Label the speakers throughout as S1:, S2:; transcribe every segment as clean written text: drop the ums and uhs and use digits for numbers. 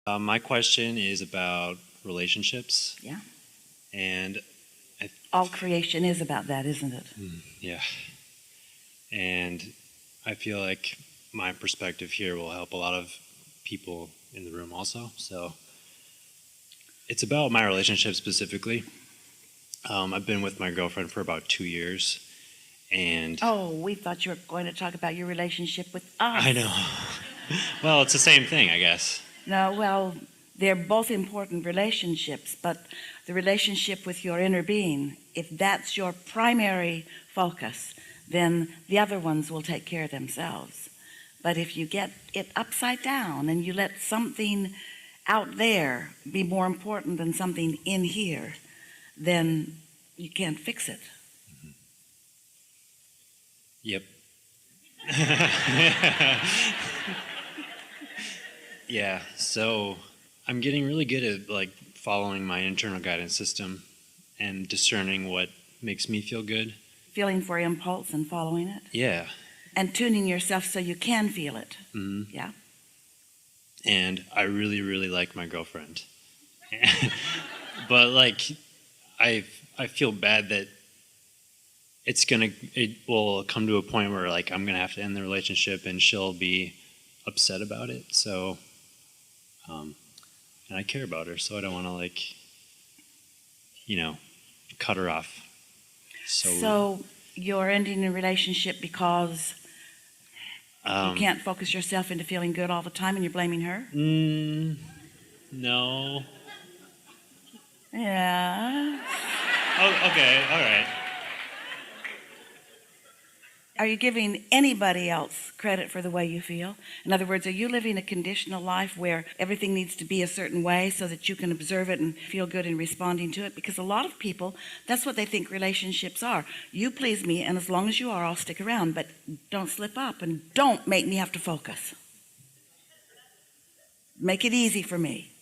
S1: My question is about relationships,
S2: Yeah.
S1: and
S2: All creation is about that, isn't it?
S1: yeah, and I feel like my perspective here will help a lot of people in the room also. So it's about my relationship specifically. I've been with my girlfriend for about 2 years, and
S2: Oh, we thought you were going to talk about your relationship with us.
S1: I know. Well, it's the same thing, I guess.
S2: No, well, they're both important relationships, but the relationship with your inner being, if that's your primary focus, then the other ones will take care of themselves. But if you get it upside down and you let something out there be more important than something in here, then you can't fix it.
S1: Yep. Yeah, so I'm getting really good at like following my internal guidance system and discerning what makes me feel good.
S2: Feeling for impulse and following it,
S1: Yeah.
S2: and tuning yourself so you can feel it.
S1: hmm
S2: Yeah.
S1: And I really, really like my girlfriend. But like I feel bad that it will come to a point where like I'm gonna have to end the relationship and she'll be upset about it. So and I care about her, so I don't want to like, cut her off.
S2: So you're ending a relationship because you can't focus yourself into feeling good all the time and you're blaming her?
S1: No.
S2: Yeah.
S1: Oh, okay, all right.
S2: Are you giving anybody else credit for the way you feel? In other words, are you living a conditional life where everything needs to be a certain way so that you can observe it and feel good in responding to it? Because a lot of people, that's what they think relationships are. You please me, and as long as you are, I'll stick around, but don't slip up and don't make me have to focus. Make it easy for me.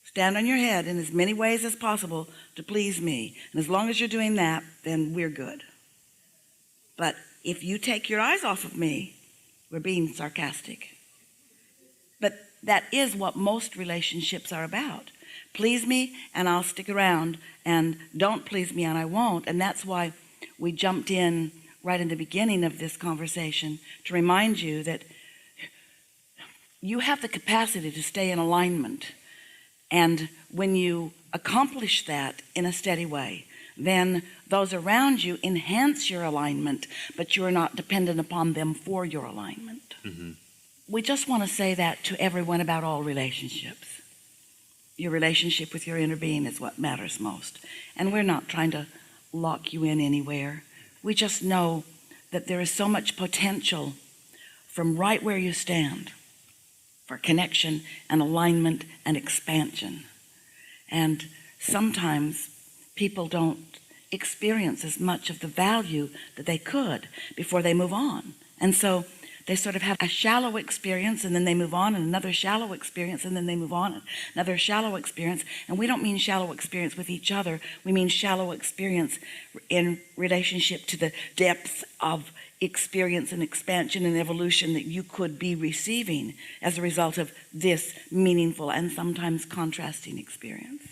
S2: Stand on your head in as many ways as possible to please me. And as long as you're doing that, then we're good. But if you take your eyes off of me, we're being sarcastic. But that is what most relationships are about. Please me and I'll stick around, and don't please me and I won't. And that's why we jumped in right in the beginning of this conversation to remind you that you have the capacity to stay in alignment. And when you accomplish that in a steady way, then those around you enhance your alignment, but you are not dependent upon them for your alignment. We just want to say that to everyone about all relationships. Your relationship with your inner being is what matters most. And we're not trying to lock you in anywhere. We just know that there is so much potential from right where you stand for connection and alignment and expansion. And sometimes people don't experience as much of the value that they could before they move on. And so they sort of have a shallow experience, and then they move on, and another shallow experience, and then they move on, and another shallow experience. And we don't mean shallow experience with each other. We mean shallow experience in relationship to the depth of experience and expansion and evolution that you could be receiving as a result of this meaningful and sometimes contrasting experience.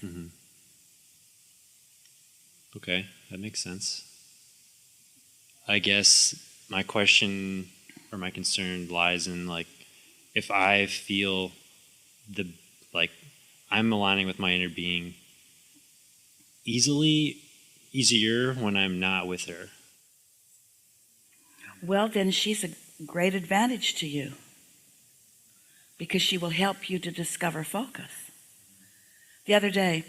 S1: Okay, that makes sense. I guess my question or my concern lies in like if I feel I'm aligning with my inner being easier when I'm not with her.
S2: Well, then she's a great advantage to you because she will help you to discover focus. The other day,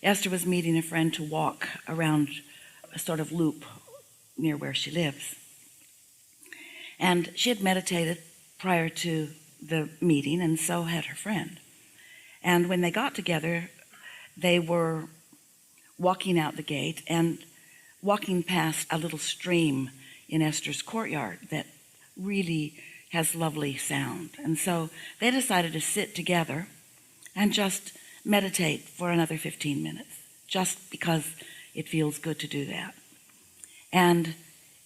S2: Esther was meeting a friend to walk around a sort of loop near where she lives. And she had meditated prior to the meeting, and so had her friend. And when they got together, they were walking out the gate and walking past a little stream in Esther's courtyard that really has lovely sound. And so they decided to sit together and just meditate for another 15 minutes, just because it feels good to do that. And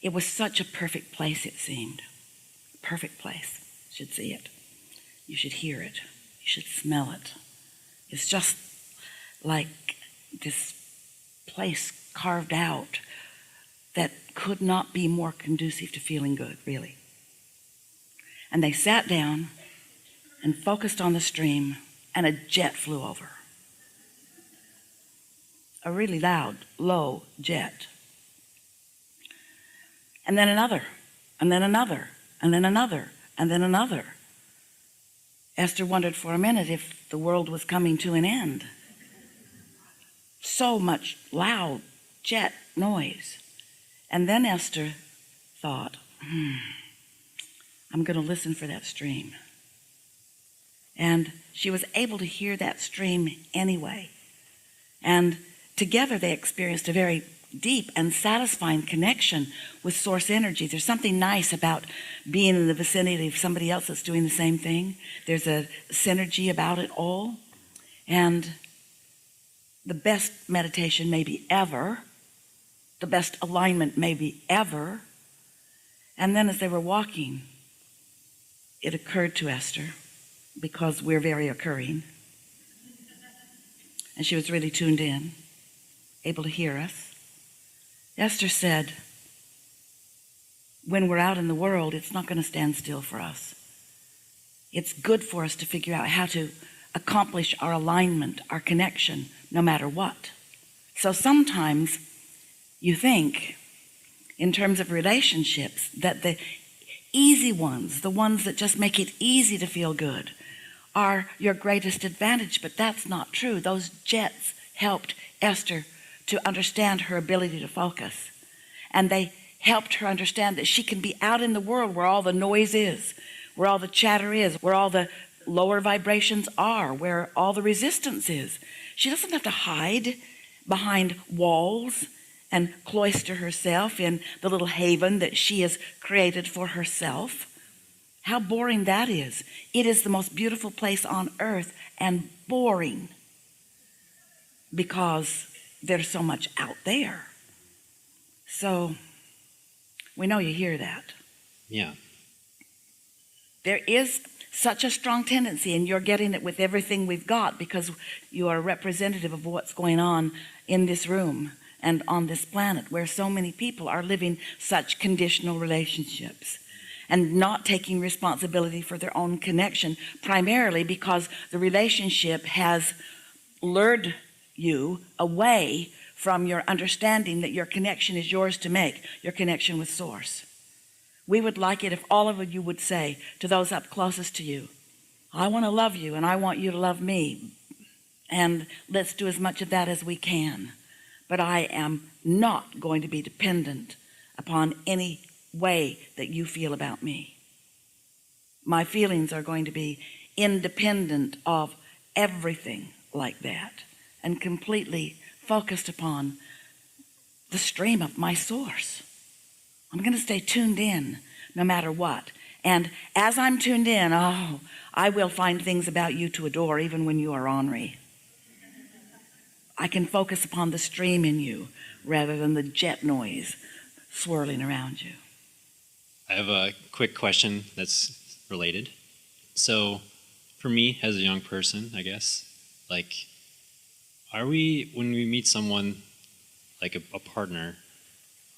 S2: it was such a perfect place, it seemed. Perfect place. You should see it. You should hear it. You should smell it. It's just like this place carved out that could not be more conducive to feeling good, really. And they sat down and focused on the stream, and a jet flew over. A really loud, low jet. And then another, and then another, and then another, and then another. Esther wondered for a minute if the world was coming to an end. So much loud jet noise. And then Esther thought, I'm going to listen for that stream. And she was able to hear that stream anyway. And together they experienced a very deep and satisfying connection with source energy. There's something nice about being in the vicinity of somebody else that's doing the same thing. There's a synergy about it all. And the best meditation maybe ever, the best alignment maybe ever. And then as they were walking, it occurred to Esther, because we're very occurring, and she was really tuned in, able to hear us. Esther said, when we're out in the world, it's not going to stand still for us. It's good for us to figure out how to accomplish our alignment, our connection, no matter what. So sometimes you think, in terms of relationships, that the easy ones, the ones that just make it easy to feel good, are your greatest advantage, but that's not true. Those jets helped Esther to understand her ability to focus. And they helped her understand that she can be out in the world where all the noise is, where all the chatter is, where all the lower vibrations are, where all the resistance is. She doesn't have to hide behind walls and cloister herself in the little haven that she has created for herself. How boring that is. It is the most beautiful place on earth, and boring because there's so much out there. So we know you hear that.
S1: Yeah.
S2: There is such a strong tendency, and you're getting it with everything we've got, because you are a representative of what's going on in this room and on this planet, where so many people are living such conditional relationships and not taking responsibility for their own connection, primarily because the relationship has lured you away from your understanding that your connection is yours to make, your connection with Source. We would like it if all of you would say to those up closest to you, I want to love you and I want you to love me, and let's do as much of that as we can. But I am not going to be dependent upon any way that you feel about me. My feelings are going to be independent of everything like that, and completely focused upon the stream of my Source. I'm going to stay tuned in no matter what. And as I'm tuned in, I will find things about you to adore, even when you are ornery. I can focus upon the stream in you rather than the jet noise swirling around you.
S1: I have a quick question that's related. So for me, as a young person, I guess, like, are we, when we meet someone, like a partner,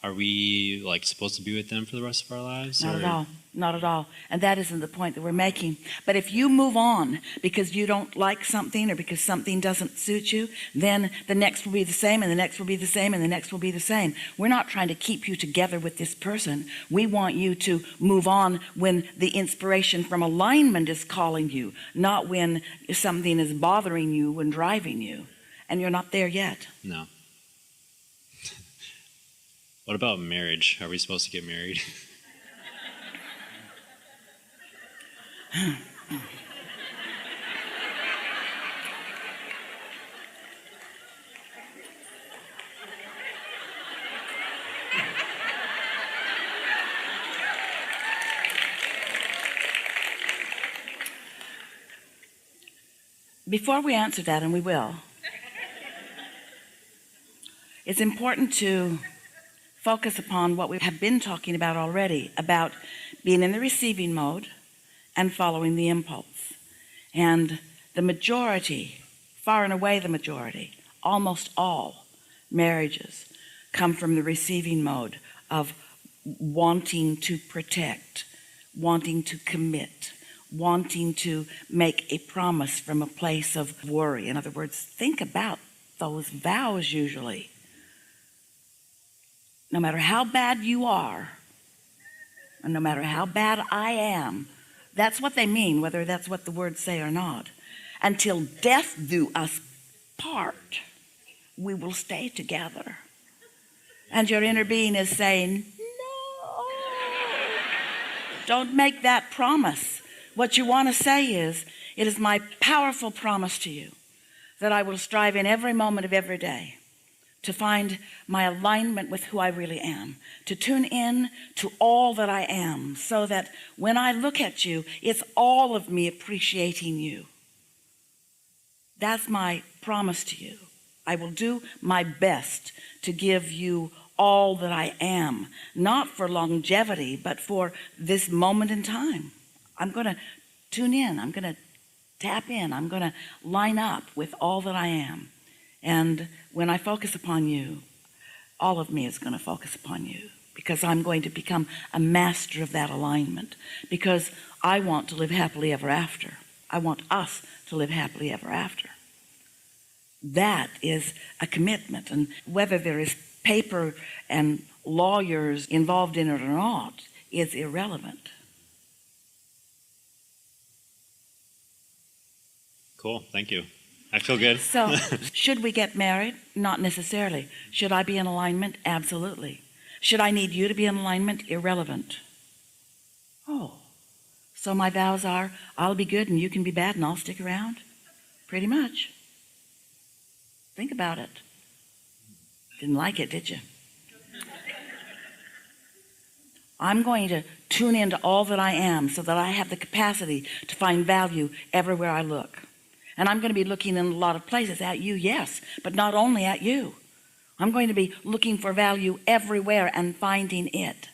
S1: are we like supposed to be with them for the rest of our lives?
S2: Not at all. Not at all. And that isn't the point that we're making. But if you move on because you don't like something, or because something doesn't suit you, then the next will be the same, and the next will be the same, and the next will be the same. We're not trying to keep you together with this person. We want you to move on when the inspiration from alignment is calling you, not when something is bothering you and driving you. And you're not there yet.
S1: No. What about marriage? Are we supposed to get married?
S2: Before we answer that, and we will, it's important to focus upon what we have been talking about already, about being in the receiving mode and following the impulse. And the majority far and away the majority, almost all marriages come from the receiving mode of wanting to protect, wanting to commit, wanting to make a promise from a place of worry. In other words, think about those vows usually. No matter how bad you are, and no matter how bad I am, that's what they mean, whether that's what the words say or not. Until death do us part, we will stay together. And your inner being is saying, no, don't make that promise. What you want to say is, it is my powerful promise to you that I will strive in every moment of every day to find my alignment with who I really am, to tune in to all that I am, so that when I look at you, it's all of me appreciating you. That's my promise to you. I will do my best to give you all that I am, not for longevity, but for this moment in time. I'm going to tune in. I'm going to tap in. I'm going to line up with all that I am. And when I focus upon you, all of me is going to focus upon you, because I'm going to become a master of that alignment, because I want to live happily ever after. I want us to live happily ever after. That is a commitment, and whether there is paper and lawyers involved in it or not is irrelevant.
S1: Cool, thank you. I feel good.
S2: So, should we get married? Not necessarily. Should I be in alignment? Absolutely. Should I need you to be in alignment? Irrelevant. Oh, so my vows are, I'll be good and you can be bad and I'll stick around? Pretty much. Think about it. Didn't like it, did you? I'm going to tune into all that I am so that I have the capacity to find value everywhere I look. And I'm going to be looking in a lot of places at you, yes, but not only at you. I'm going to be looking for value everywhere and finding it.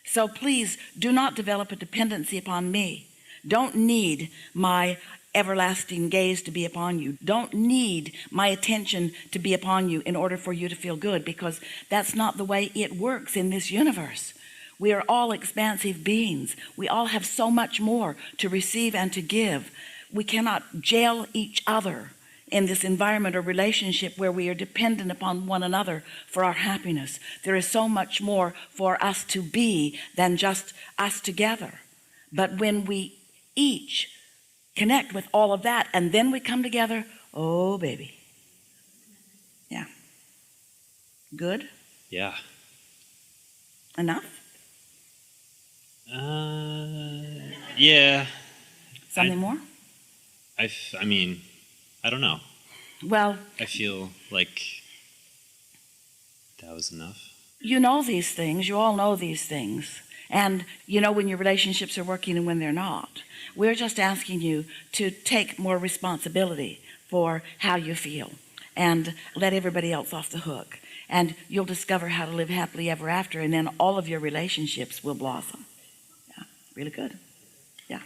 S2: So please do not develop a dependency upon me. Don't need my everlasting gaze to be upon you. Don't need my attention to be upon you in order for you to feel good, because that's not the way it works in this universe. We are all expansive beings. We all have so much more to receive and to give. We cannot jail each other in this environment or relationship where we are dependent upon one another for our happiness. There is so much more for us to be than just us together. But when we each connect with all of that and then we come together, oh baby. Yeah. Good?
S1: Yeah.
S2: Enough?
S1: Yeah.
S2: Something more?
S1: I mean, I don't know.
S2: Well,
S1: I feel like that was enough.
S2: You know these things. You all know these things. And you know when your relationships are working and when they're not. We're just asking you to take more responsibility for how you feel and let everybody else off the hook. And you'll discover how to live happily ever after, and then all of your relationships will blossom. Yeah, really good. Yeah.